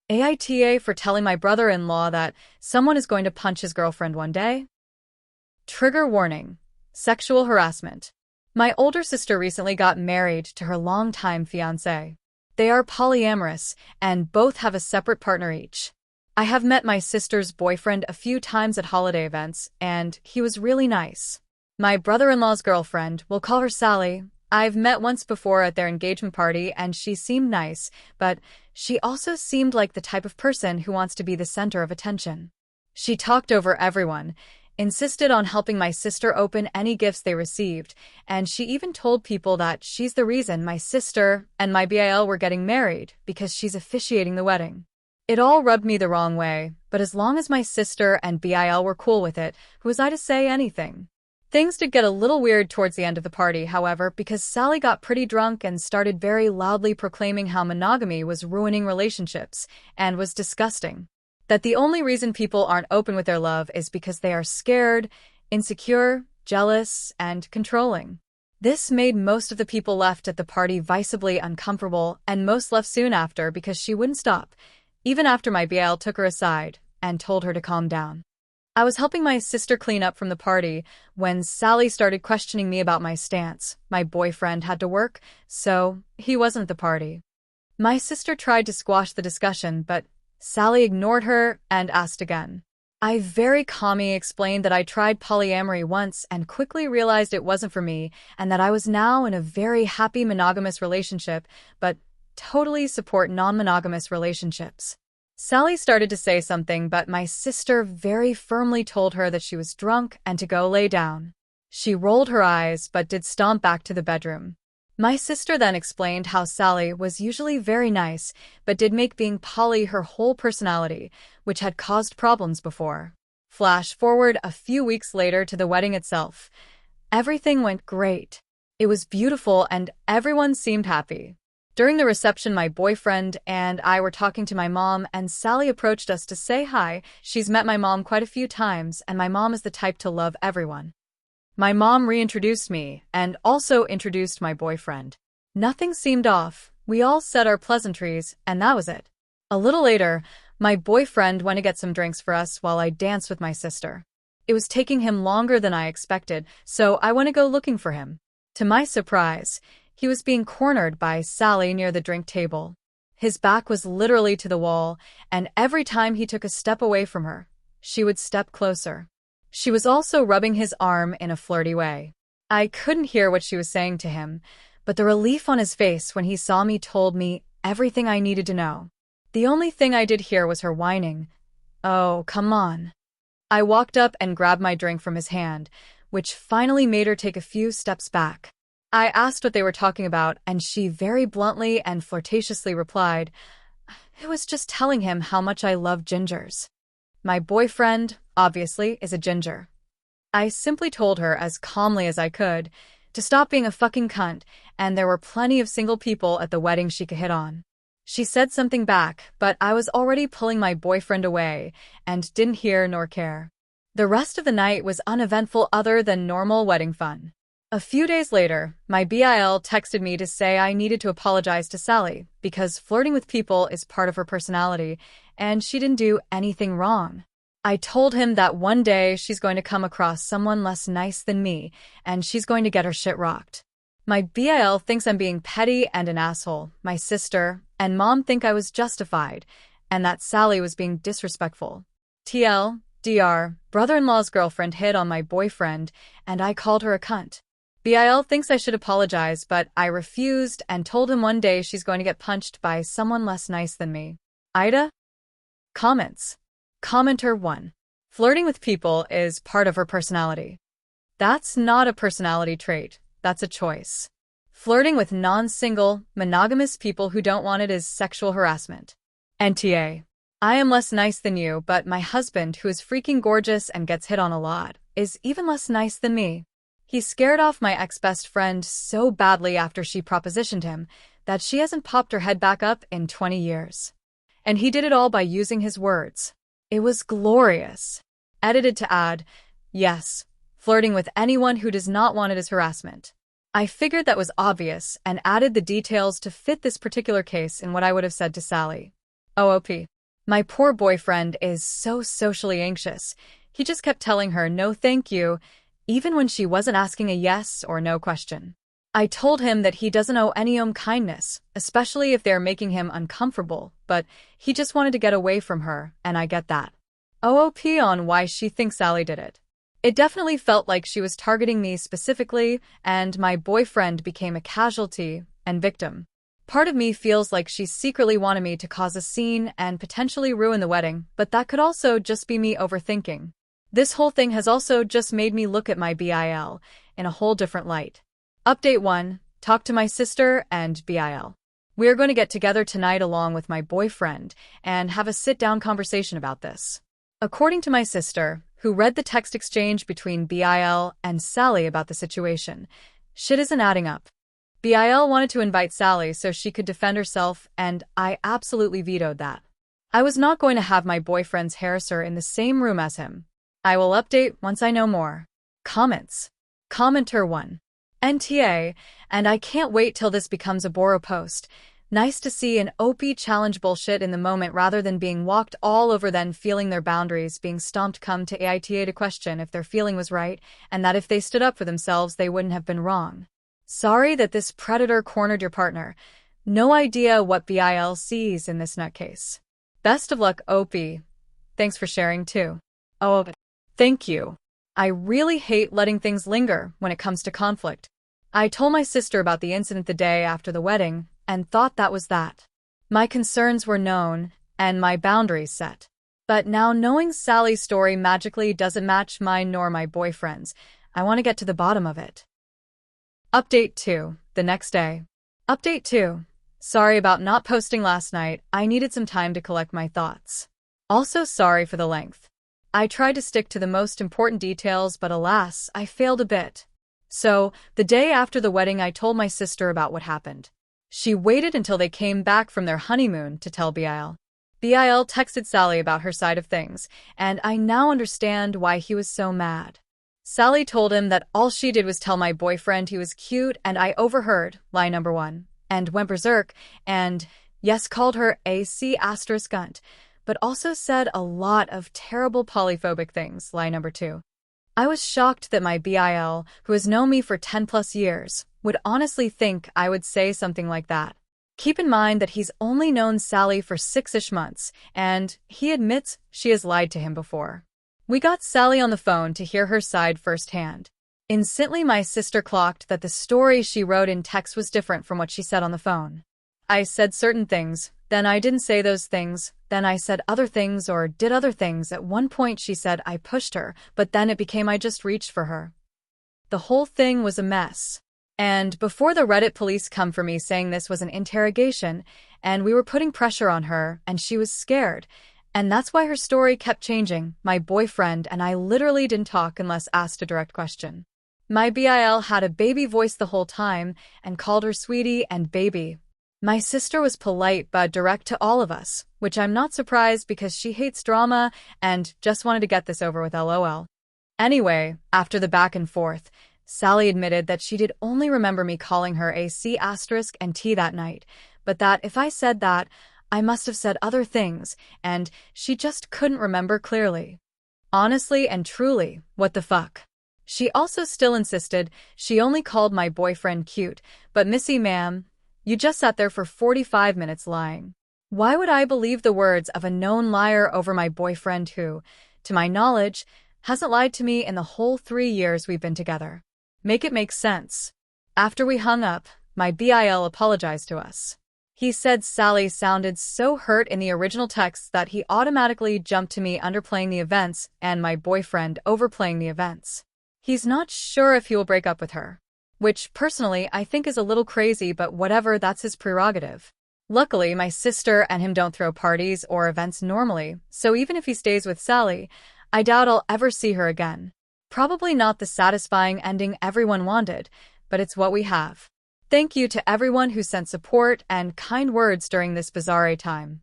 AITA for telling my brother-in-law that someone is going to punch his girlfriend one day. Trigger warning. Sexual harassment. My older sister recently got married to her longtime fiancé. They are polyamorous and both have a separate partner each. I have met my sister's boyfriend a few times at holiday events, and he was really nice. My brother-in-law's girlfriend, we'll call her Sally, I've met once before at their engagement party and she seemed nice, but she also seemed like the type of person who wants to be the center of attention. She talked over everyone, insisted on helping my sister open any gifts they received, and she even told people that she's the reason my sister and my BIL were getting married because she's officiating the wedding. It all rubbed me the wrong way, but as long as my sister and BIL were cool with it, who was I to say anything? Things did get a little weird towards the end of the party, however, because Sally got pretty drunk and started very loudly proclaiming how monogamy was ruining relationships and was disgusting. That the only reason people aren't open with their love is because they are scared, insecure, jealous, and controlling. This made most of the people left at the party visibly uncomfortable, and most left soon after because she wouldn't stop, even after my BL took her aside and told her to calm down. I was helping my sister clean up from the party when Sally started questioning me about my stance. My boyfriend had to work, so he wasn't at the party. My sister tried to squash the discussion, but Sally ignored her and asked again. I very calmly explained that I tried polyamory once and quickly realized it wasn't for me and that I was now in a very happy monogamous relationship, but totally support non-monogamous relationships. Sally started to say something, but my sister very firmly told her that she was drunk and to go lay down. She rolled her eyes but did stomp back to the bedroom. My sister then explained how Sally was usually very nice, but did make being poly her whole personality, which had caused problems before. Flash forward a few weeks later to the wedding itself. Everything went great. It was beautiful and everyone seemed happy. During the reception, my boyfriend and I were talking to my mom, and Sally approached us to say hi. She's met my mom quite a few times, and my mom is the type to love everyone. My mom reintroduced me and also introduced my boyfriend. Nothing seemed off. We all said our pleasantries, and that was it. A little later, my boyfriend went to get some drinks for us while I danced with my sister. It was taking him longer than I expected, so I went to go looking for him. To my surprise, he was being cornered by Sally near the drink table. His back was literally to the wall, and every time he took a step away from her, she would step closer. She was also rubbing his arm in a flirty way. I couldn't hear what she was saying to him, but the relief on his face when he saw me told me everything I needed to know. The only thing I did hear was her whining. "Oh, come on." I walked up and grabbed my drink from his hand, which finally made her take a few steps back. I asked what they were talking about, and she very bluntly and flirtatiously replied, "I was just telling him how much I love gingers. My boyfriend, obviously, is a ginger." I simply told her as calmly as I could to stop being a fucking cunt, and there were plenty of single people at the wedding she could hit on. She said something back, but I was already pulling my boyfriend away and didn't hear nor care. The rest of the night was uneventful other than normal wedding fun. A few days later, my BIL texted me to say I needed to apologize to Sally because flirting with people is part of her personality and she didn't do anything wrong. I told him that one day she's going to come across someone less nice than me and she's going to get her shit rocked. My BIL thinks I'm being petty and an asshole. My sister and mom think I was justified and that Sally was being disrespectful. TLDR, brother-in-law's girlfriend hit on my boyfriend and I called her a cunt. BIL thinks I should apologize, but I refused and told him one day she's going to get punched by someone less nice than me. AITA? Comments. Commenter 1. Flirting with people is part of her personality. That's not a personality trait, that's a choice. Flirting with non-single, monogamous people who don't want it is sexual harassment. NTA. I am less nice than you, but my husband, who is freaking gorgeous and gets hit on a lot, is even less nice than me. He scared off my ex-best friend so badly after she propositioned him that she hasn't popped her head back up in 20 years. And he did it all by using his words. It was glorious. Edited to add, yes, flirting with anyone who does not want it is harassment. I figured that was obvious and added the details to fit this particular case in what I would have said to Sally. OOP. My poor boyfriend is so socially anxious. He just kept telling her no thank you, even when she wasn't asking a yes or no question. I told him that he doesn't owe any kindness, especially if they're making him uncomfortable, but he just wanted to get away from her, and I get that. OOP on why she thinks Sally did it. It definitely felt like she was targeting me specifically, and my boyfriend became a casualty and victim. Part of me feels like she secretly wanted me to cause a scene and potentially ruin the wedding, but that could also just be me overthinking. This whole thing has also just made me look at my BIL in a whole different light. Update 1. Talk to my sister and BIL. We are going to get together tonight along with my boyfriend and have a sit-down conversation about this. According to my sister, who read the text exchange between BIL and Sally about the situation, shit isn't adding up. BIL wanted to invite Sally so she could defend herself, and I absolutely vetoed that. I was not going to have my boyfriend's hairdresser in the same room as him. I will update once I know more. Comments. Commenter 1. NTA, and I can't wait till this becomes a Boro post. Nice to see an OP challenge bullshit in the moment rather than being walked all over, then feeling their boundaries being stomped. Come to AITA to question if their feeling was right, and that if they stood up for themselves they wouldn't have been wrong. Sorry that this predator cornered your partner. No idea what BIL sees in this nutcase. Best of luck, OP. Thanks for sharing too. Oh, thank you. I really hate letting things linger when it comes to conflict. I told my sister about the incident the day after the wedding and thought that was that. My concerns were known and my boundaries set. But now knowing Sally's story magically doesn't match mine nor my boyfriend's, I want to get to the bottom of it. Update 2. The next day. Update 2. Sorry about not posting last night. I needed some time to collect my thoughts. Also sorry for the length. I tried to stick to the most important details, but alas, I failed a bit. So, the day after the wedding I told my sister about what happened. She waited until they came back from their honeymoon to tell BIL. BIL texted Sally about her side of things, and I now understand why he was so mad. Sally told him that all she did was tell my boyfriend he was cute, and I overheard lie number 1, and went berserk, and yes, called her a C***gunt, but also said a lot of terrible polyphobic things, lie number 2. I was shocked that my BIL, who has known me for 10 plus years, would honestly think I would say something like that. Keep in mind that he's only known Sally for 6-ish months, and he admits she has lied to him before. We got Sally on the phone to hear her side firsthand. Instantly my sister clocked that the story she wrote in text was different from what she said on the phone. I said certain things, then I didn't say those things, then I said other things or did other things. At one point she said I pushed her, but then it became I just reached for her. The whole thing was a mess. And before the Reddit police come for me saying this was an interrogation, and we were putting pressure on her, and she was scared, and that's why her story kept changing. My boyfriend and I literally didn't talk unless asked a direct question. My BIL had a baby voice the whole time and called her sweetie and baby. My sister was polite but direct to all of us, which I'm not surprised because she hates drama and just wanted to get this over with, LOL. Anyway, after the back and forth, Sally admitted that she did only remember me calling her a C** and T that night, but that if I said that, I must have said other things, and she just couldn't remember clearly. Honestly and truly, what the fuck? She also still insisted she only called my boyfriend cute, but Missy ma'am, you just sat there for 45 minutes lying. Why would I believe the words of a known liar over my boyfriend who, to my knowledge, hasn't lied to me in the whole 3 years we've been together? Make it make sense. After we hung up, my BIL apologized to us. He said Sally sounded so hurt in the original text that he automatically jumped to me underplaying the events and my boyfriend overplaying the events. He's not sure if he will break up with her. Which, personally, I think is a little crazy, but whatever, that's his prerogative. Luckily, my sister and him don't throw parties or events normally, so even if he stays with Sally, I doubt I'll ever see her again. Probably not the satisfying ending everyone wanted, but it's what we have. Thank you to everyone who sent support and kind words during this bizarre time.